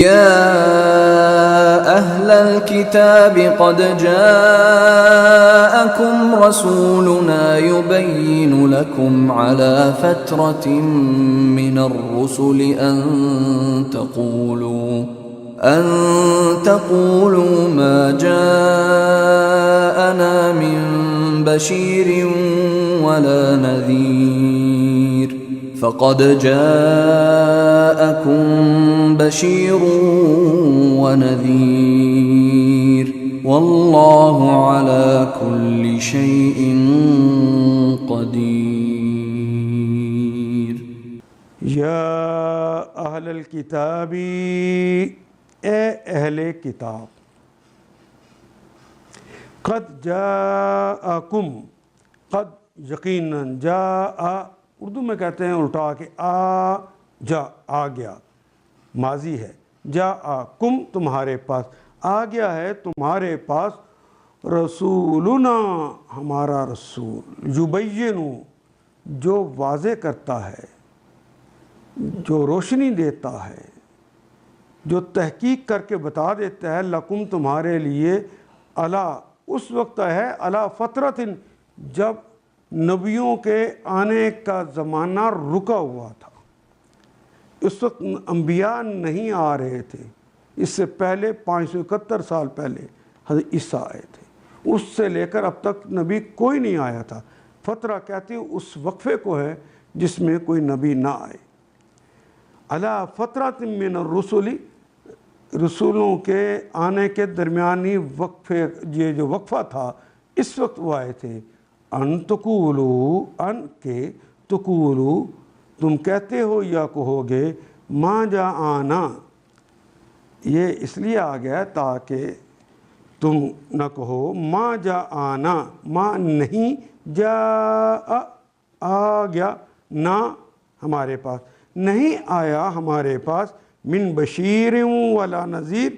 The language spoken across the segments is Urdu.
يا أهل الكتاب قد جاءكم رسولنا يبين لكم على فترة من الرسل أن تقولوا ما جاءنا من بشير ولا نذير فقد جاءكم بشير ونذير والله على كل شيء قدیر۔ یا اہل الکتاب، اے اہل کتاب، قد جاءکم، قد یقیناً، جاء اردو میں کہتے ہیں الٹا کہ آ گیا، ماضی ہے، جاءکم تمہارے پاس، آ گیا ہے تمہارے پاس، رسولنا ہمارا رسول، یبین جو واضح کرتا ہے، جو روشنی دیتا ہے، جو تحقیق کر کے بتا دیتا ہے، لکم تمہارے لیے، علی اس وقت ہے، علی فترۃ جب نبیوں کے آنے کا زمانہ رکا ہوا تھا، اس وقت انبیاء نہیں آ رہے تھے، اس سے پہلے 571 سال پہلے حضرت عیسیٰ آئے تھے، اس سے لے کر اب تک نبی کوئی نہیں آیا تھا۔ فترہ کہتے ہیں اس وقفے کو ہے جس میں کوئی نبی نہ آئے۔ علی فترۃ من الرسل، رسولوں کے آنے کے درمیانی وقفے، یہ جو وقفہ تھا اس وقت وہ آئے تھے، ان تقولو، ان کے تقولو تم کہتے ہو یا کہو گے، ما جاءنا، یہ اس لیے آ گیا تاکہ تم نہ کہو ما جاءنا، ما نہیں، جاء آ گیا، نہ ہمارے پاس، نہیں آیا ہمارے پاس، من بشیر ولا نذیر،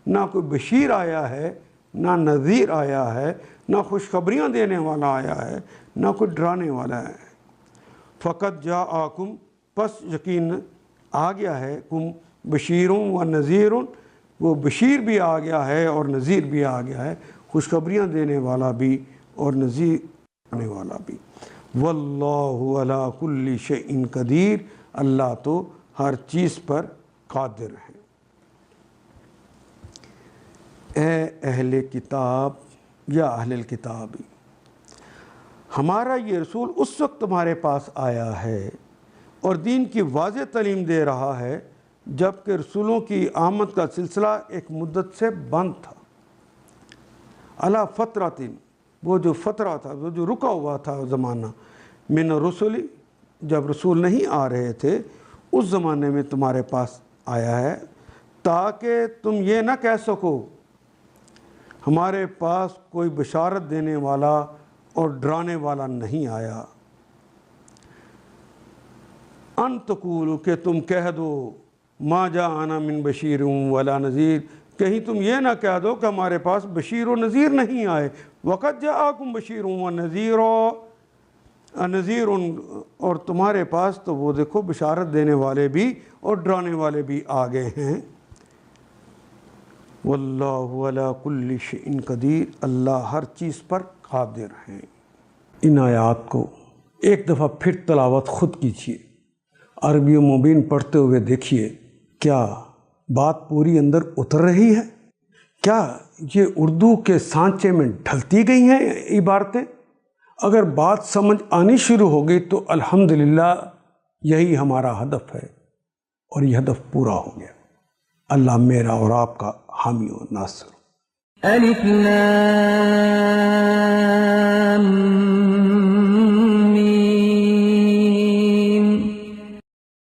نہ کوئی بشیر آیا ہے، نہ نذیر آیا ہے، نہ خوشخبریاں دینے والا آیا ہے، نہ کوئی ڈرانے والا ہے۔ فقط جاءکم، پس یقین آ گیا ہے، کم بشیر و نذیر، وہ بشیر بھی آ گیا ہے اور نذیر بھی آ گیا ہے، خوشخبریاں دینے والا بھی اور نذیر دینے والا بھی۔ واللہ علی کل شیء قدیر، اللہ تو ہر چیز پر قادر ہے۔ اے اہل کتاب یا اہل الکتاب، ہمارا یہ رسول اس وقت تمہارے پاس آیا ہے اور دین کی واضح تعلیم دے رہا ہے جب کہ رسولوں کی آمد کا سلسلہ ایک مدت سے بند تھا۔ علی فترۃ، وہ جو فترہ تھا، وہ جو رکا ہوا تھا زمانہ، من الرسل، جب رسول نہیں آ رہے تھے اس زمانے میں تمہارے پاس آیا ہے، تاکہ تم یہ نہ کہہ سکو ہمارے پاس کوئی بشارت دینے والا اور ڈرانے والا نہیں آیا۔ ان تقولوا، کہ تم کہہ دو، ما جاءنا من بشیر ولا نذیر، کہیں تم یہ نہ کہہ دو کہ ہمارے پاس بشیر و نذیر نہیں آئے۔ وقد جاءکم بشیر و نذیر، نذیر، اور تمہارے پاس تو وہ دیکھو بشارت دینے والے بھی اور ڈرانے والے بھی آ گئے ہیں۔ واللہ علی کل شیء قدیر، اللہ ہر چیز پر قادر ہیں۔ ان آیات کو ایک دفعہ پھر تلاوت خود کیجیے، عربی مبین پڑھتے ہوئے دیکھیے، کیا بات پوری اندر اتر رہی ہے؟ کیا یہ اردو کے سانچے میں ڈھلتی گئی ہیں عبارتیں؟ اگر بات سمجھ آنی شروع ہو گئی تو الحمدللہ یہی ہمارا ہدف ہے اور یہ ہدف پورا ہو گیا۔ اللہ میرا اور آپ کا حامی و ناصر۔ الف لام